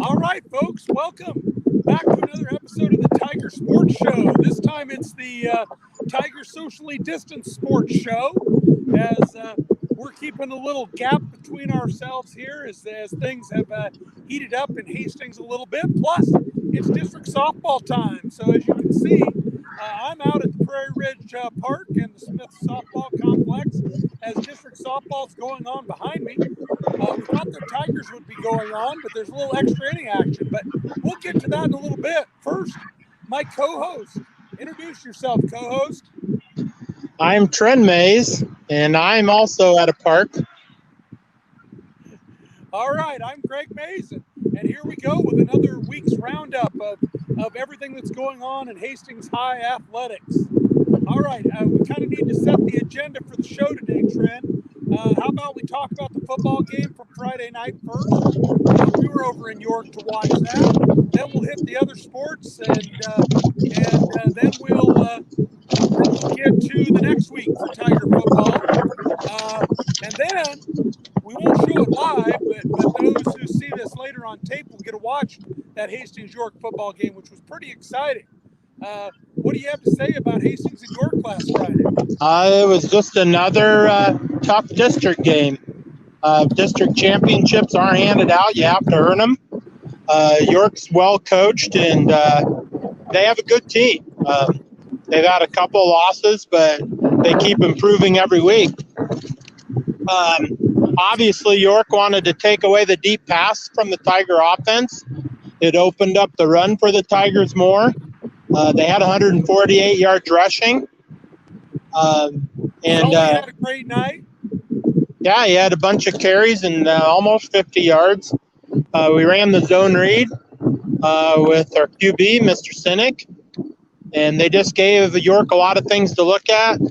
All right, folks, welcome back to another episode of the Tiger Sports Show. This time it's the Tiger Socially Distanced Sports Show, as we're keeping a little gap between ourselves here as things have heated up in Hastings a little bit. Plus, it's district softball time. So as you can see, I'm out at the Prairie Ridge Park and the Smith Softball Complex as district softball's going on behind me. We thought the Tigers would be going on, but there's a little extra inning action. But we'll get to that in a little bit. First, my co-host. Introduce yourself, co-host. I'm Trent Mays, and I'm also at a park. All right, I'm Greg Mason, and here we go with another week's roundup of everything that's going on in Hastings High athletics. All right, we kind of need to set the agenda for the show today, Trent. How about we talk about the football game from Friday night first? We were over in York to watch that. Then we'll hit the other sports, and then we'll get to the next week for Tiger football. And then we won't show it live, but those who see this later on tape will get to watch that Hastings-York football game, which was pretty exciting. What do you have to say about Hastings and York last Friday? It was just another tough district game. District championships aren't handed out. You have to earn them. York's well coached, and they have a good team. They've had a couple losses, but they keep improving every week. Obviously, York wanted to take away the deep pass from the Tiger offense. It opened up the run for the Tigers more. They had 148 yards rushing. And had a great night. Yeah, he had a bunch of carries and almost 50 yards. We ran the zone read with our QB, Mr. Sinek, and they just gave York a lot of things to look at.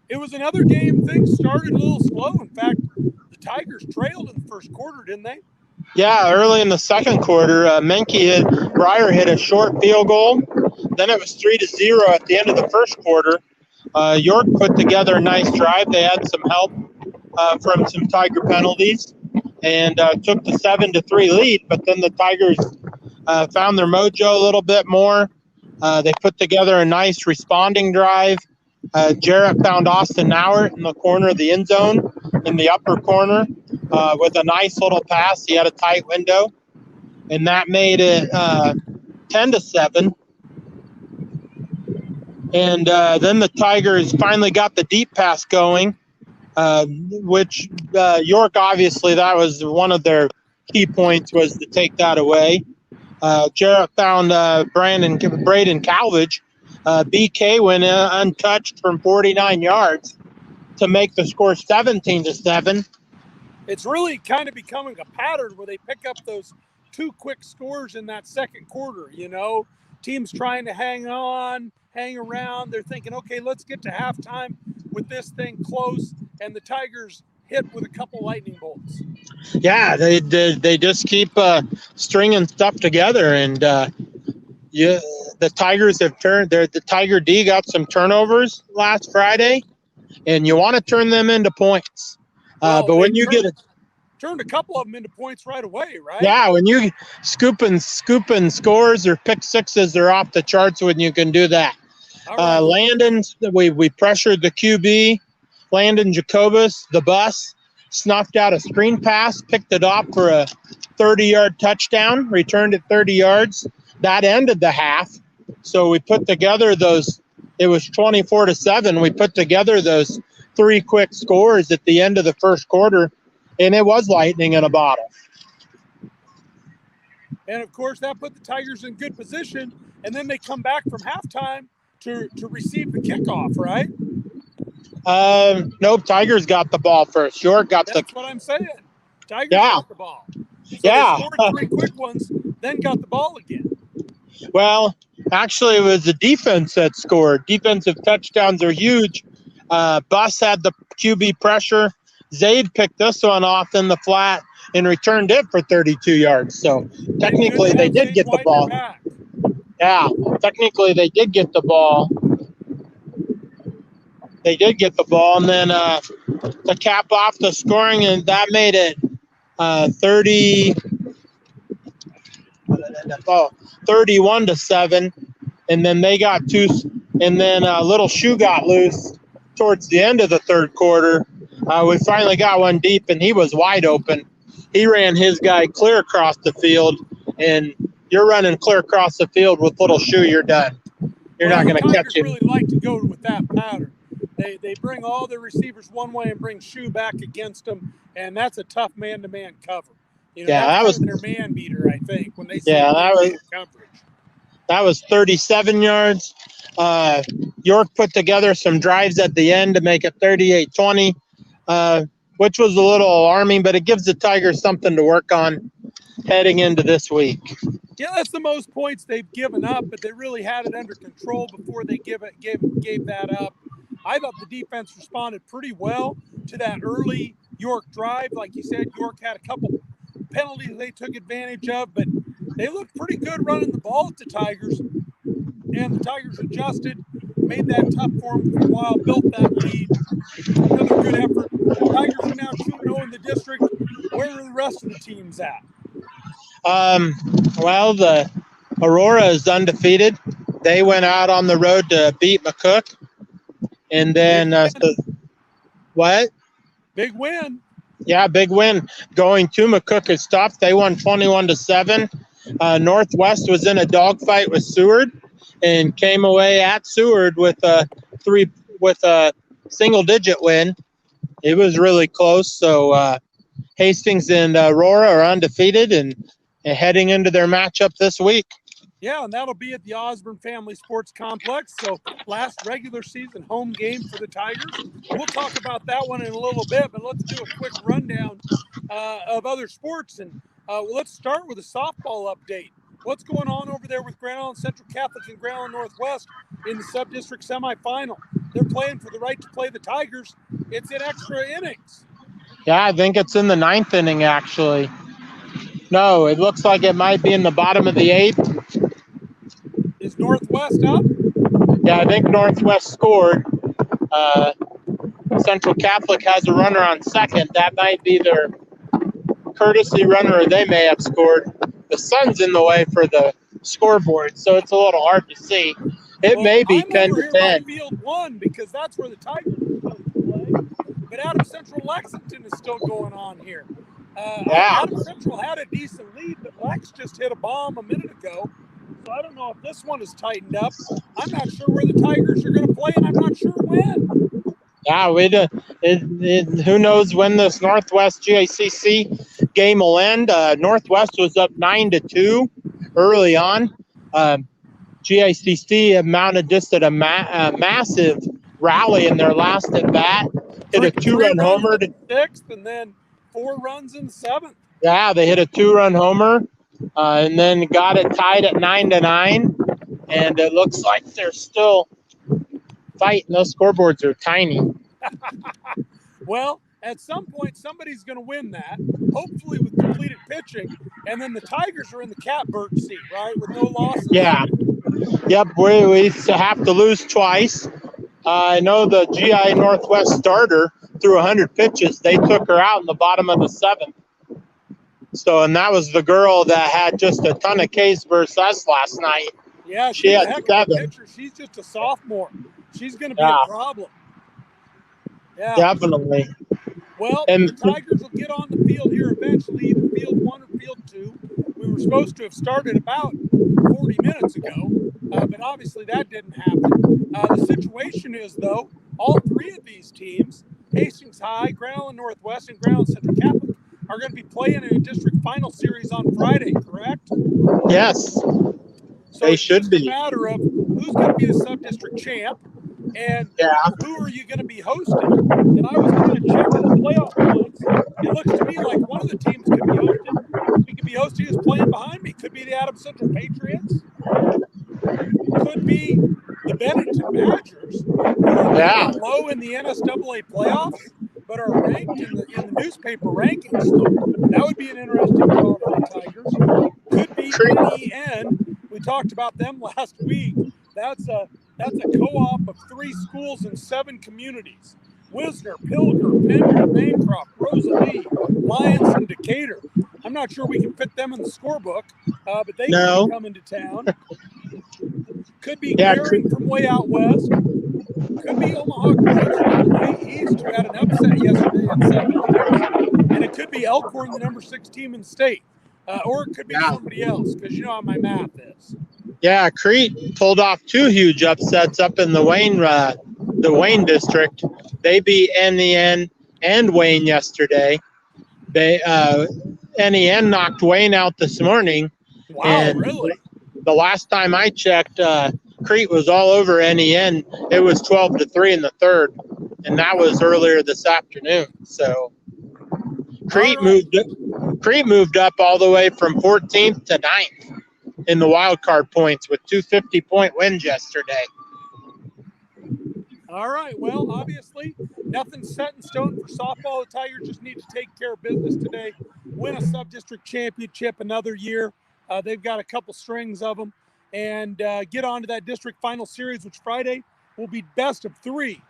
It was another game. Things started a little slow. In fact, the Tigers trailed in the first quarter, didn't they? Yeah, early in the second quarter, Breyer hit a short field goal. Then it was 3-0 at the end of the first quarter. York put together a nice drive. They had some help from some Tiger penalties and took the 7-3 lead. But then the Tigers found their mojo a little bit more. They put together a nice responding drive. Jarrett found Austin Nauert in the corner of the end zone, in the upper corner, with a nice little pass. He had a tight window, and that made it 10-7. And then the Tigers finally got the deep pass going, which York, obviously, that was one of their key points, was to take that away. Jarrett found Braden Calvage. BK went untouched from 49 yards to make the score 17-7. It's really kind of becoming a pattern where they pick up those two quick scores in that second quarter. You know, teams trying to hang around. They're thinking, okay, let's get to halftime with this thing close, and the Tigers hit with a couple lightning bolts. Yeah, they just keep stringing stuff together, and the Tigers have turned. The Tiger D got some turnovers last Friday, and you want to turn them into points. But when you turned a couple of them into points right away, right? Yeah, when you scooping scores or pick sixes, they're off the charts when you can do that. Right. Landon, we pressured the QB. Landon Jacobus, the bus, snuffed out a screen pass, picked it off for a 30-yard touchdown, returned it 30 yards. That ended the half. So we put together those. It was 24-7. We put together those three quick scores at the end of the first quarter, and it was lightning in a bottle. And, of course, that put the Tigers in good position, and then they come back from halftime to receive the kickoff, right? Nope, Tigers got the ball first. York got That's what I'm saying. Tigers got the ball. So they scored three quick ones, then got the ball again. Well, actually, it was the defense that scored. Defensive touchdowns are huge. Bus had the QB pressure. Zaid picked this one off in the flat and returned it for 32 yards. So technically, they did get the ball. Yeah, technically, they did get the ball. They did get the ball, and then to cap off the scoring, and that made it 31-7. And then they got two, and then Little Shoe got loose towards the end of the third quarter. We finally got one deep, and he was wide open. He ran his guy clear across the field, and you're running clear across the field with Little Shoe, you're done. You're not going to catch him. Really like to go with that pattern. They bring all their receivers one way and bring Shoe back against them, and that's a tough man-to-man cover. That was their man beater, I think, when they say coverage. That was 37 yards. York put together some drives at the end to make it 38-20, which was a little alarming, but it gives the Tigers something to work on heading into this week. Yeah, that's the most points they've given up, but they really had it under control before they gave that up. I thought the defense responded pretty well to that early York drive. Like you said, York had a couple penalties they took advantage of, but they looked pretty good running the ball at the Tigers. And the Tigers adjusted, made that tough for them for a while, built that lead. Another good effort. Tigers are now 2-0 in the district. Where are the rest of the teams at? Well, the Aurora is undefeated. They went out on the road to beat McCook. And then, what? Big win. Yeah, big win. Going to McCook is tough. They won 21-7. Northwest was in a dogfight with Seward and came away at Seward with a single-digit win. It was really close. So Hastings and Aurora are undefeated and heading into their matchup this week. Yeah, and that'll be at the Osborne Family Sports Complex. So last regular season home game for the Tigers. We'll talk about that one in a little bit, but let's do a quick rundown of other sports. And let's start with a softball update. What's going on over there with Grand Island Central Catholic and Grand Island Northwest in the sub-district semifinal? They're playing for the right to play the Tigers. It's in extra innings. Yeah, I think it's in the 9th inning, actually. No, it looks like it might be in the bottom of the 8th. Is Northwest up? Yeah, I think Northwest scored. Central Catholic has a runner on second. That might be their courtesy runner, or they may have scored. The sun's in the way for the scoreboard, so it's a little hard to see. It may be 10-10. Field 1 because that's where the Tigers are supposed to play. But Adams Central Lexington is still going on here. Adams Central had a decent lead, but Lex just hit a bomb a minute ago. So I don't know if this one is tightened up. I'm not sure where the Tigers are going to play, and I'm not sure when. Yeah, who knows when this Northwest GACC game will end. Northwest was up 9-2 early on. GACC mounted just at a massive rally in their last at bat. Hit a 2-run homer in the 6th, and then 4 runs in the 7th. Yeah, they hit a 2-run homer, and then got it tied at 9-9. And it looks like they're still fighting. Those scoreboards are tiny. Well, at some point, somebody's going to win that, hopefully with completed pitching. And then the Tigers are in the catbird seat, right, with no losses? Yeah. Yep, we have to lose twice. I know the GI Northwest starter threw 100 pitches. They took her out in the bottom of the 7th. So, and that was the girl that had just a ton of Ks versus us last night. Yeah, she had a heck of a pitcher. She's just a sophomore. She's going to be a problem. Yeah, definitely. Well, the Tigers will get on the field here eventually, either field 1 or field 2. We were supposed to have started about 40 minutes ago, but obviously that didn't happen. The situation is, though, all 3 of these teams, Hastings High, Grand Island Northwest, and Grand Island Central Catholic, are going to be playing in a district final series on Friday, correct? Yes. So they should be. It's a matter of who's going to be the sub-district champ and who are you going to be hosting. And I was kind of checking the playoff points. It looks to me like one of the teams could be hosted. We could be hosting is playing behind me. Could be the Adams Central Patriots. Could be the Bennington Badgers. Yeah. Low in the NSAA playoffs, but are ranked in the newspaper rankings. So that would be an interesting draw for the Tigers. Could be NEN. We talked about them last week. That's That's a co-op of 3 schools and 7 communities. Wisner, Pilger, Pender, Bancroft, Rosalie, Lyons, and Decatur. I'm not sure we can fit them in the scorebook, but they could be coming to town. Could be Garing from way out west. Could be Omaha Grange from way east, who had an upset yesterday at St. Andrews. And it could be Elkhorn, the number 6 team in the state. Or it could be somebody else, because you know how my math is. Yeah, Crete pulled off 2 huge upsets up in the Wayne district. They beat NEN and Wayne yesterday. They NEN knocked Wayne out this morning. Wow, and really? The last time I checked, Crete was all over NEN. It was 12-3 in the third, and that was earlier this afternoon. So Crete moved up all the way from 14th to 9th in the wild card points with 2 50-point wins yesterday. All right. Well, obviously, nothing's set in stone for softball. The Tigers just need to take care of business today, win a sub-district championship another year. They've got a couple strings of them, and get on to that district final series, which Friday will be best of 3.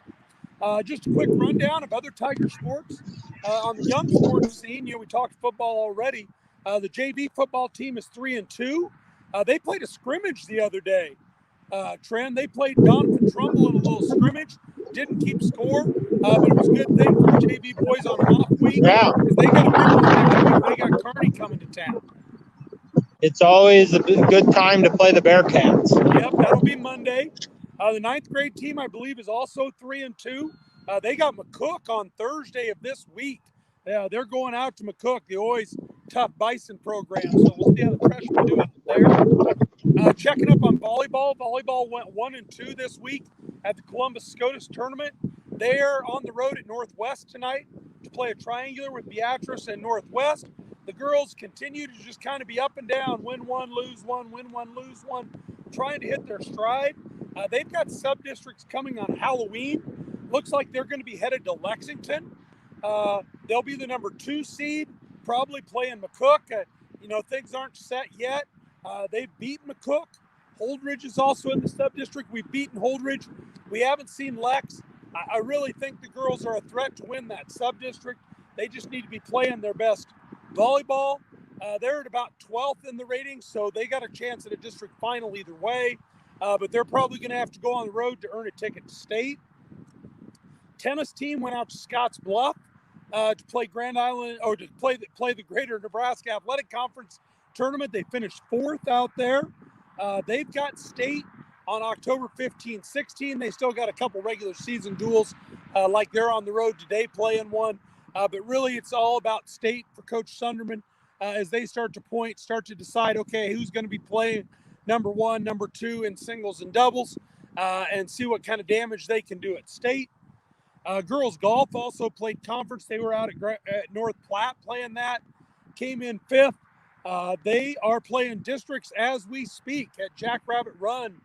Just a quick rundown of other Tiger sports. On the young sports scene, we talked football already. The JV football team is 3-2. They played a scrimmage the other day. Trend, they played Donovan Trumbull in a little scrimmage. Didn't keep score, but it was a good thing for the JV boys on an off week. Yeah. They got a big one next week. They got Kearney coming to town. It's always a good time to play the Bearcats. Yep, that'll be Monday. The 9th grade team, I believe, is also 3-2. They got McCook on Thursday of this week. They're going out to McCook, the always tough Bison program. So we'll see how the freshmen do out there. Checking up on volleyball. Volleyball went 1-2 this week at the Columbus SCOTUS tournament. They're on the road at Northwest tonight to play a triangular with Beatrice and Northwest. The girls continue to just kind of be up and down, win one, lose one, win one, lose one, trying to hit their stride. They've got sub-districts coming on Halloween. Looks like they're going to be headed to Lexington. They'll be the number 2 seed, probably playing McCook. Things aren't set yet. They've beaten McCook. Holdridge is also in the sub-district. We've beaten Holdridge. We haven't seen Lex. I really think the girls are a threat to win that sub-district. They just need to be playing their best volleyball. They're at about 12th in the ratings, so they got a chance at a district final either way. But they're probably going to have to go on the road to earn a ticket to state. Tennis team went out to Scotts Bluff to play Grand Island, or to play the Greater Nebraska Athletic Conference tournament. They finished 4th out there. They've got state on October 15, 16. They still got a couple regular season duels, like they're on the road today playing one. But really, it's all about state for Coach Sunderman as they start to decide, okay, who's going to be playing number 1, number 2 in singles and doubles, and see what kind of damage they can do at state. Girls golf also played conference. They were out at North Platte playing that. Came in 5th. They are playing districts as we speak at Jackrabbit Run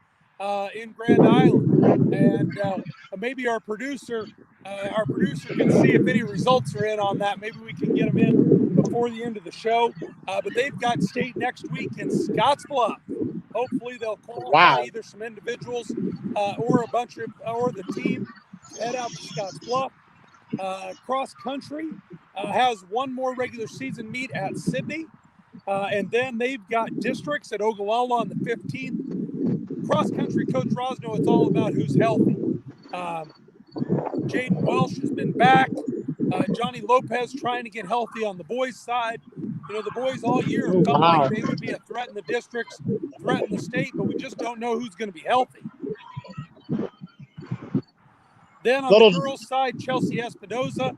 in Grand Island. And maybe our producer can see if any results are in on that. Maybe we can get them in before the end of the show. But they've got state next week in Scotts Bluff. Hopefully they'll qualify either some individuals or the team to head out to Scotts Bluff. Cross country has one more regular season meet at Sydney. And then they've got districts at Ogallala on the 15th. Cross country coach Rosno, it's all about who's healthy. Jaden Welsh has been back. Johnny Lopez trying to get healthy on the boys' side. The boys all year have felt like they would be a threat in the districts, threat in the state, but we just don't know who's going to be healthy. Then on the girls' side, Chelsea Espinoza,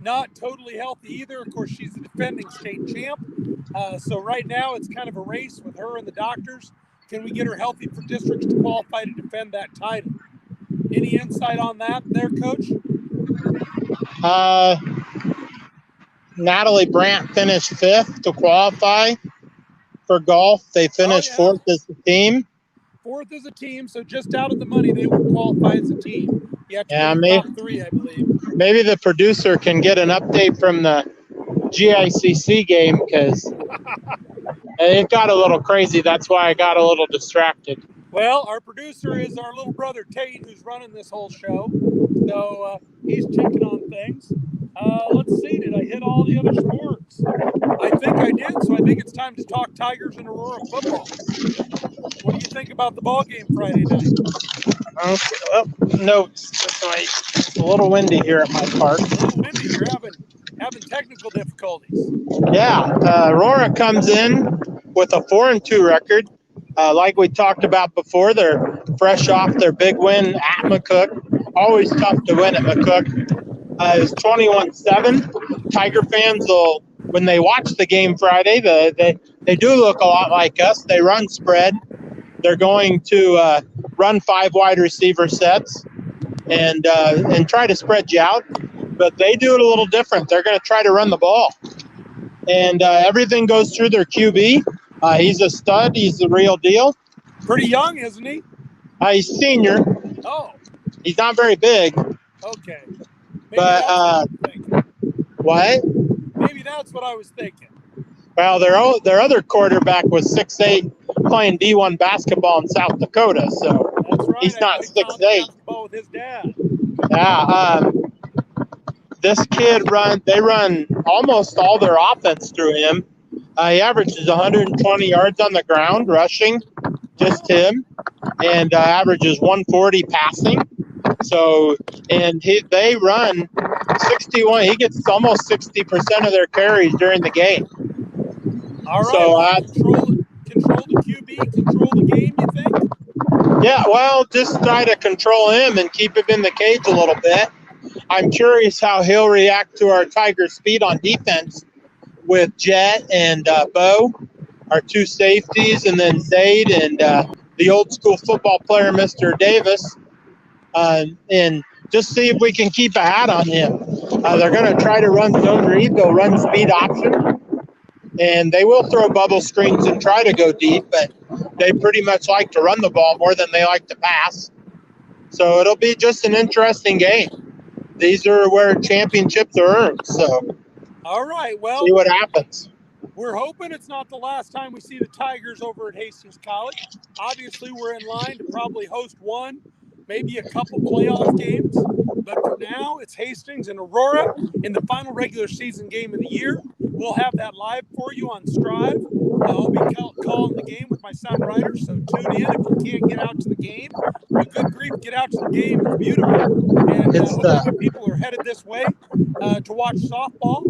not totally healthy either. Of course, she's the defending state champ. So right now it's kind of a race with her and the doctors. Can we get her healthy for districts to qualify to defend that title? Any insight on that there, Coach? Natalie Brandt finished 5th to qualify for golf. They finished 4th as a team. 4th as a team, so just out of the money, they would qualify as a team. You have to be top 3, I believe. Maybe the producer can get an update from the GICC game, because it got a little crazy. That's why I got a little distracted. Well, our producer is our little brother Tate, who's running this whole show. So he's checking on things. Let's see. Did I hit all the other sports? I think I did. So I think it's time to talk Tigers and Aurora football. What do you think about the ball game Friday night? Okay, well, notes. It's a little windy here at my park. A little windy. You're having technical difficulties. Yeah, Aurora comes in with a 4-2 record. Like we talked about before, they're fresh off their big win at McCook. Always tough to win at McCook. It's 21-7. Tiger fans will, when they watch the game Friday, they do look a lot like us. They run spread. They're going to run 5 wide receiver sets and try to spread you out. But they do it a little different. They're going to try to run the ball. And everything goes through their QB. He's a stud. He's the real deal. Pretty young, isn't he? He's senior. Oh. He's not very big. Okay. Maybe But what? Maybe that's what I was thinking. Well, their other quarterback was 6'8", playing D1 basketball in South Dakota. So that's right. He's not 6'8". Basketball with his dad. Yeah. This kid they run almost all their offense through him. He averages 120 yards on the ground rushing, just him, and averages 140 passing. So, and they run 61. He gets almost 60% of their carries during the game. All right. So, control the QB, control the game, you think? Yeah, well, just try to control him and keep him in the cage a little bit. I'm curious how he'll react to our Tigers' speed on defense with Jet and Bo, our 2 safeties, and then Zaid and the old school football player, Mr. Davis, and just see if we can keep a hat on him. They're going to try to run zone read. They'll run speed option, and they will throw bubble screens and try to go deep, but they pretty much like to run the ball more than they like to pass. So it'll be just an interesting game. These are where championships are earned. So, all right, well, see what happens. We're hoping it's not the last time we see the Tigers over at Hastings College. Obviously, we're in line to probably host one, maybe a couple playoff games. But for now, it's Hastings and Aurora in the final regular season game of the year. We'll have that live for you on Strive. I'll be calling the game with my son Ryder, so tune in if you can't get out to the game. But good grief, get out to the game. It's beautiful. And hopefully people are headed this way to watch softball.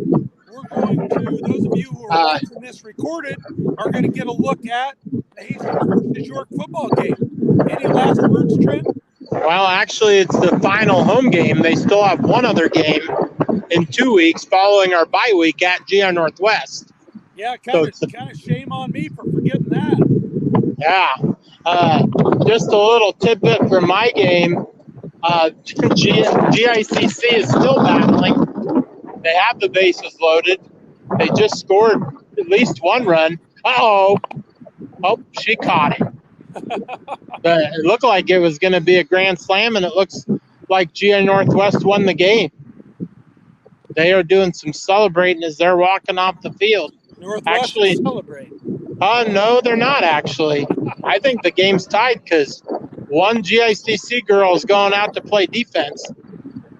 We're going to, those of you who are watching this recorded, are going to get a look at the Hastings versus York football game. Any last words, Trent? Well, actually, it's the final home game. They still have one other game in 2 weeks following our bye week at GI Northwest. Yeah, kind of shame on me for forgetting that. Yeah. Just a little tidbit from my game. GICC is still battling. They have the bases loaded. They just scored at least one run. Oh, she caught it. But it looked like it was going to be a grand slam, and it looks like GI Northwest won the game. They are doing some celebrating as they're walking off the field. Northwest actually celebrate. No, they're not actually. I think the game's tied because one GICC girl is going out to play defense.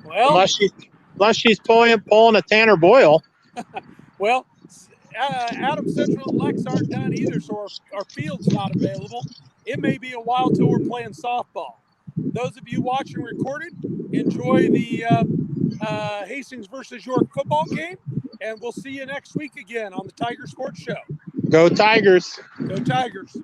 Well, unless she's pulling a Tanner Boyle. Well, Adams Central and Lex aren't done either, so our field's not available. It may be a while till we're playing softball. Those of you watching recorded, enjoy the Hastings versus York football game, and we'll see you next week again on the Tiger Sports Show. Go Tigers. Go Tigers.